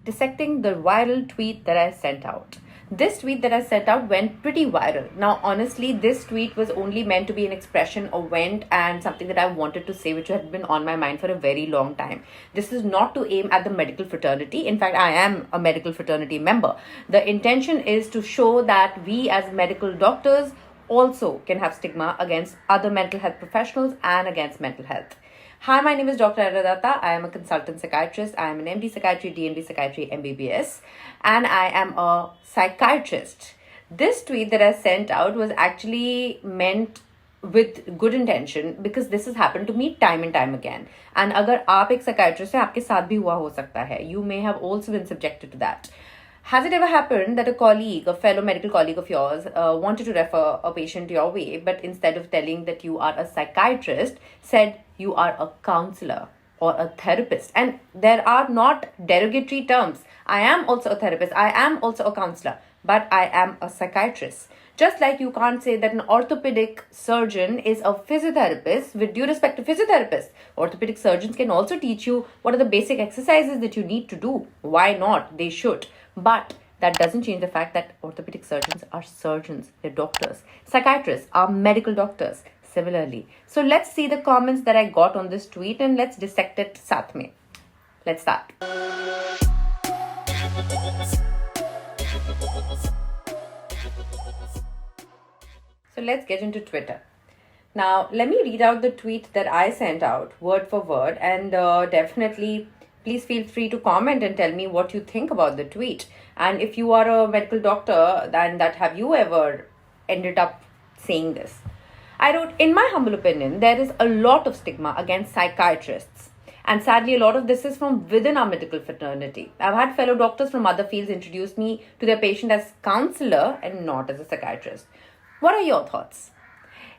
dissecting the viral tweet that I sent out. This tweet that I sent out went pretty viral. Now, honestly, this tweet was only meant to be an expression of vent and something that I wanted to say, which had been on my mind for a very long time. This is not to aim at the medical fraternity. In fact, I am a medical fraternity member. The intention is to show that we as medical doctors also can have stigma against other mental health professionals and against mental health. Hi, my name is Dr. Era Dutta. I am a consultant psychiatrist. I am an MD Psychiatry, DMD Psychiatry, MBBS, and I am a psychiatrist. This tweet that I sent out was actually meant with good intention because this has happened to me time and time again. And अगर आप एक psychiatrist हैं, आपके साथ भी हुआ हो सकता है. You may have also been subjected to that. Has it ever happened that a colleague, a fellow medical colleague of yours, wanted to refer a patient your way, but instead of telling that you are a psychiatrist, said you are a counselor or a therapist? And there are not derogatory terms. I am also a therapist. I am also a counselor, but I am a psychiatrist. Just like you can't say that an orthopedic surgeon is a physiotherapist, with due respect to physiotherapists. Orthopedic surgeons can also teach you what are the basic exercises that you need to do. Why not? They should. But that doesn't change the fact that orthopedic surgeons are surgeons, they're doctors. Psychiatrists are medical doctors, similarly. So let's see the comments that I got on this tweet and let's dissect it साथ में. Let's start. So let's get into Twitter. Now, let me read out the tweet that I sent out word for word, and definitely please feel free to comment and tell me what you think about the tweet. And if you are a medical doctor, then have you ever ended up saying this? I wrote, in my humble opinion, there is a lot of stigma against psychiatrists. And sadly, a lot of this is from within our medical fraternity. I've had fellow doctors from other fields introduce me to their patient as counselor and not as a psychiatrist. What are your thoughts?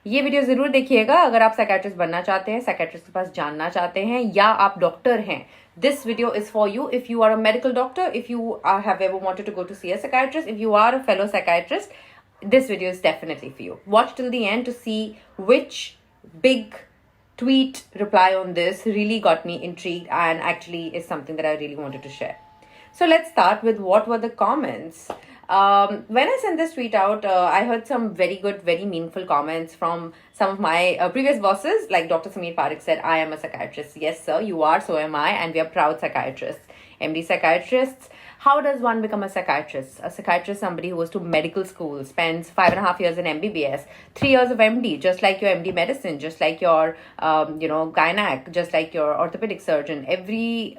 ये video जरूर देखिएगा अगर आप psychiatrist बनना चाहते हैं, psychiatrist के पास जानना चाहते हैं, या आप डॉक्टर हैं. This video is for you if you are a medical doctor, if you have ever wanted to go to see a psychiatrist, if you are a fellow psychiatrist, this video is definitely for you. Watch till the end to see which big tweet reply on this really got me intrigued and actually is something that I really wanted to share. So let's start with what were the comments. When I sent this tweet out, I heard some very good, very meaningful comments from some of my previous bosses. Like Dr. Sameer Parekh said, I am a psychiatrist. Yes, sir, you are, so am I, and we are proud psychiatrists. MD psychiatrists. How does one become a psychiatrist? A psychiatrist is somebody who goes to medical school, spends 5.5 years in MBBS, 3 years of MD, just like your MD medicine, just like your, gynac, just like your orthopedic surgeon. Every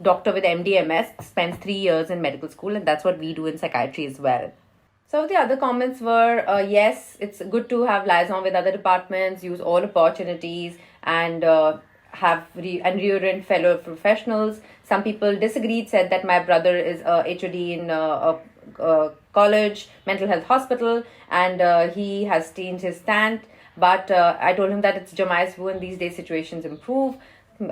doctor with MD/MS spends 3 years in medical school, and that's what we do in psychiatry as well. Some of the other comments were, yes, it's good to have liaison with other departments, use all opportunities, and have reorient fellow professionals. Some people disagreed, said that my brother is a HOD in a college, mental health hospital, and he has changed his stand. But I told him that it's Jamai's view, and these days situations improve.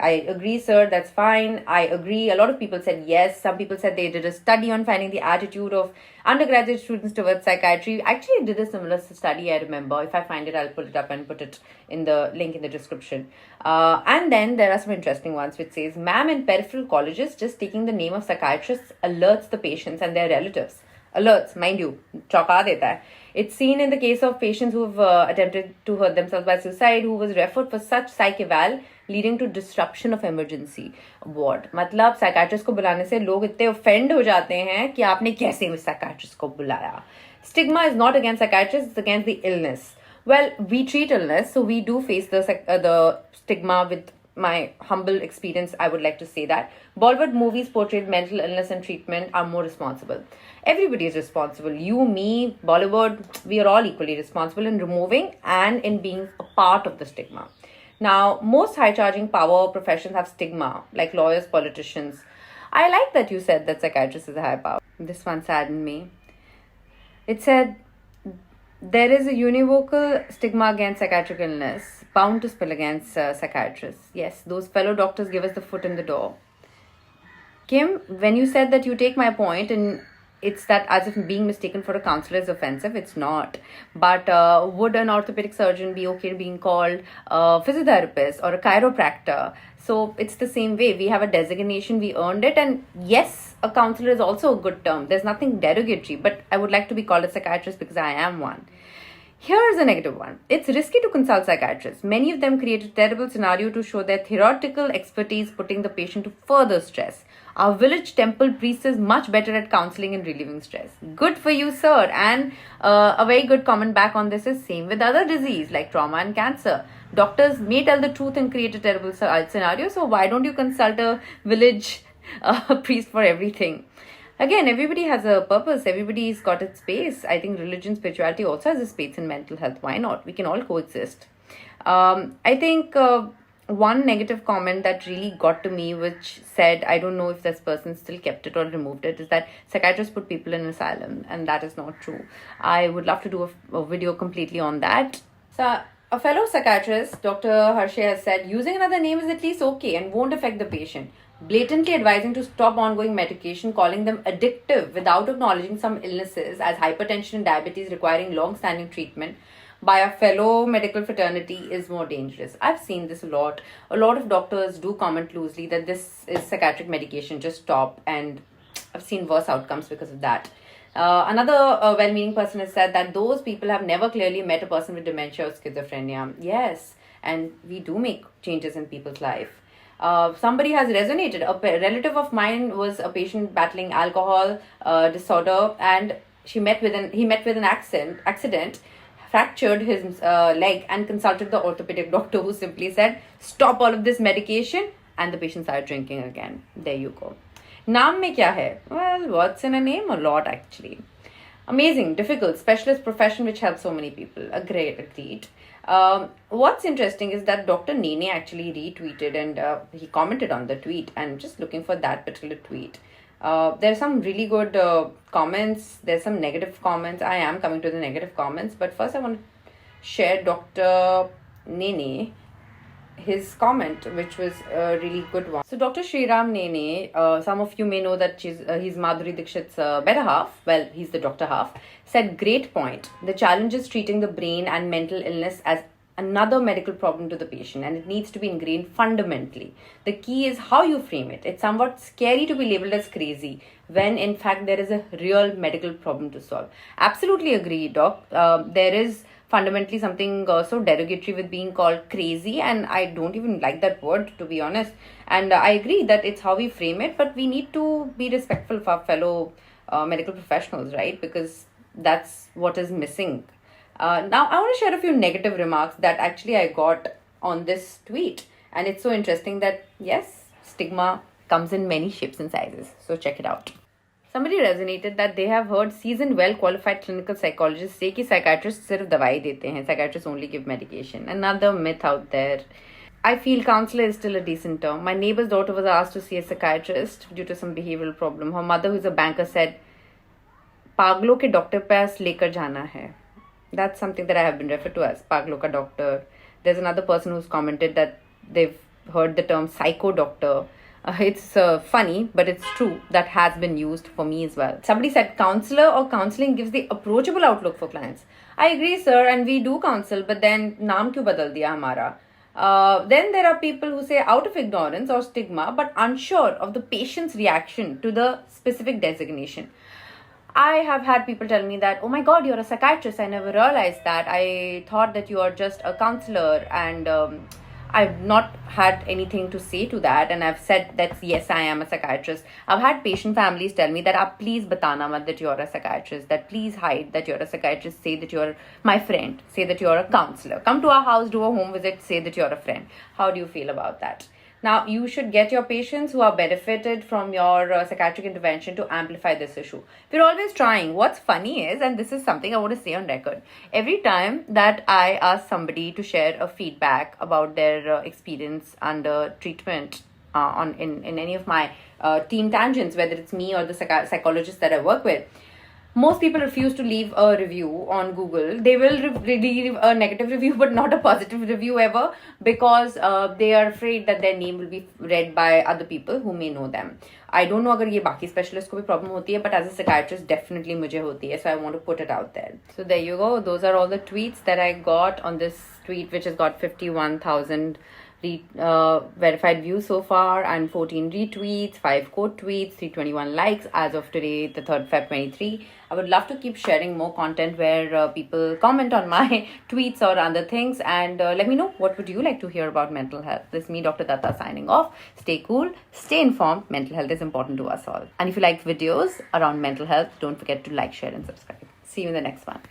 I agree, sir, that's fine. I agree. A lot of people said yes. Some people said they did a study on finding the attitude of undergraduate students towards psychiatry. Actually, I did a similar study, I remember. If I find it, I'll pull it up and put it in the link in the description. And then there are some interesting ones which says, ma'am, in peripheral colleges, just taking the name of psychiatrists alerts the patients and their relatives. Alerts, mind you, chauka deta hai. It's seen in the case of patients who've attempted to hurt themselves by suicide, who was referred for such psych eval, leading to disruption of emergency ward. मतलब psychiatrist को बुलाने से लोग इतने offend हो जाते हैं कि आपने कैसे psychiatrist को बुलाया. Stigma is not against psychiatrists, it's against the illness. Well, we treat illness, so we do face the stigma. With my humble experience, I would like to say that Bollywood movies portrayed mental illness and treatment are more responsible. Everybody is responsible. You, me, Bollywood, we are all equally responsible in removing and in being a part of the stigma. Now, most high-charging power professions have stigma, like lawyers, politicians. I like that you said that psychiatrist is a high power. This one saddened me. It said, there is a univocal stigma against psychiatric illness, bound to spill against psychiatrists. Yes, those fellow doctors give us the foot in the door. Kim, when you said that you take my point and it's that as if being mistaken for a counselor is offensive. It's not. But would an orthopedic surgeon be okay being called a physiotherapist or a chiropractor? So it's the same way. We have a designation, we earned it. And yes, a counselor is also a good term. There's nothing derogatory, but I would like to be called a psychiatrist because I am one. Here's a negative one. It's risky to consult psychiatrists. Many of them create a terrible scenario to show their theoretical expertise, putting the patient to further stress. Our village temple priest is much better at counseling and relieving stress. Good for you, sir. And a very good comment back on this is same with other disease like trauma and cancer. Doctors may tell the truth and create a terrible scenario. So why don't you consult a village priest for everything? Again, everybody has a purpose. Everybody's got its space. I think religion, spirituality also has a space in mental health. Why not? We can all coexist. I think one negative comment that really got to me, which said, I don't know if this person still kept it or removed it, is that psychiatrists put people in asylum, and that is not true. I would love to do a video completely on that. So, a fellow psychiatrist, Dr. Harshay, has said, using another name is at least okay and won't affect the patient. Blatantly advising to stop ongoing medication, calling them addictive without acknowledging some illnesses as hypertension and diabetes requiring long-standing treatment by a fellow medical fraternity is more dangerous. I've seen this a lot. A lot of doctors do comment loosely that this is psychiatric medication, just stop, and I've seen worse outcomes because of that. Another well-meaning person has said that those people have never clearly met a person with dementia or schizophrenia. Yes, and we do make changes in people's life. Somebody has resonated. A relative of mine was a patient battling alcohol disorder, and he met with an accident, fractured his leg, and consulted the orthopedic doctor, who simply said, stop all of this medication, and the patient started drinking again. There you go. Naam mein kya hai? Well, what's in a name? A lot, actually. Amazing, difficult, specialist profession which helps so many people. Agreed. What's interesting is that Dr. Nene actually retweeted, and he commented on the tweet. And just looking for that particular tweet. There's some really good comments. There's some negative comments. I am coming to the negative comments. But first I want to share Dr. Nene, his comment, which was a really good one. So Dr. Shriram Nene, some of you may know that he's Madhuri Dixit's better half. Well, he's the doctor half. Said, great point. The challenge is treating the brain and mental illness as another medical problem to the patient, and it needs to be ingrained fundamentally. The key is how you frame it. It's somewhat scary to be labeled as crazy when in fact there is a real medical problem to solve. Absolutely agree, doc. There is fundamentally something so derogatory with being called crazy, and I don't even like that word, to be honest. And I agree that it's how we frame it, but we need to be respectful of our fellow medical professionals, right? Because that's what is missing. Now I want to share a few negative remarks that actually I got on this tweet, and it's so interesting that yes, stigma comes in many shapes and sizes. So check it out. Somebody resonated that they have heard seasoned, well-qualified clinical psychologists say कि psychiatrists सिर्फ दवाई देते हैं. Psychiatrists only give medication. Another myth out there. I feel counselor is still a decent term. My neighbor's daughter was asked to see a psychiatrist due to some behavioral problem. Her mother, who is a banker, said, "पागलों के doctor पास लेकर जाना है." That's something that I have been referred to as पागलों का doctor. There's another person who's commented that they've heard the term psycho doctor. It's funny, but it's true. That has been used for me as well. Somebody said counselor or counseling gives the approachable outlook for clients. I agree, sir, and we do counsel, but then naam kyun badal diya hamara? Then there are people who say out of ignorance or stigma, but unsure of the patient's reaction to the specific designation. I have had people tell me that, oh my God, you're a psychiatrist. I never realized that. I thought that you are just a counselor, and I've not had anything to say to that, and I've said that yes, I am a psychiatrist. I've had patient families tell me that please batana mat that you're a psychiatrist, that please hide that you're a psychiatrist, say that you're my friend, say that you're a counselor. Come to our house, do a home visit, say that you're a friend. How do you feel about that? Now, you should get your patients who are benefited from your psychiatric intervention to amplify this issue. We're always trying. What's funny is, and this is something I want to say on record, every time that I ask somebody to share a feedback about their experience under treatment in any of my team tangents, whether it's me or the psychologist that I work with, most people refuse to leave a review on Google. They will leave a negative review, but not a positive review ever, because they are afraid that their name will be read by other people who may know them. I don't know अगर ये बाकी specialist को भी problem होती है, but as a psychiatrist definitely मुझे होती है, so I want to put it out there. So there you go. Those are all the tweets that I got on this tweet, which has got 51,000 verified views so far, and 14 retweets, 5 quote tweets, 321 likes as of today, the 3rd Feb 23. I would love to keep sharing more content where people comment on my tweets or other things, and let me know what would you like to hear about mental health. This is me, Dr. Dutta, signing off. Stay cool, stay informed. Mental health is important to us all. And if you like videos around mental health, don't forget to like, share and subscribe. See you in the next one.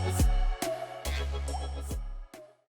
Thank you.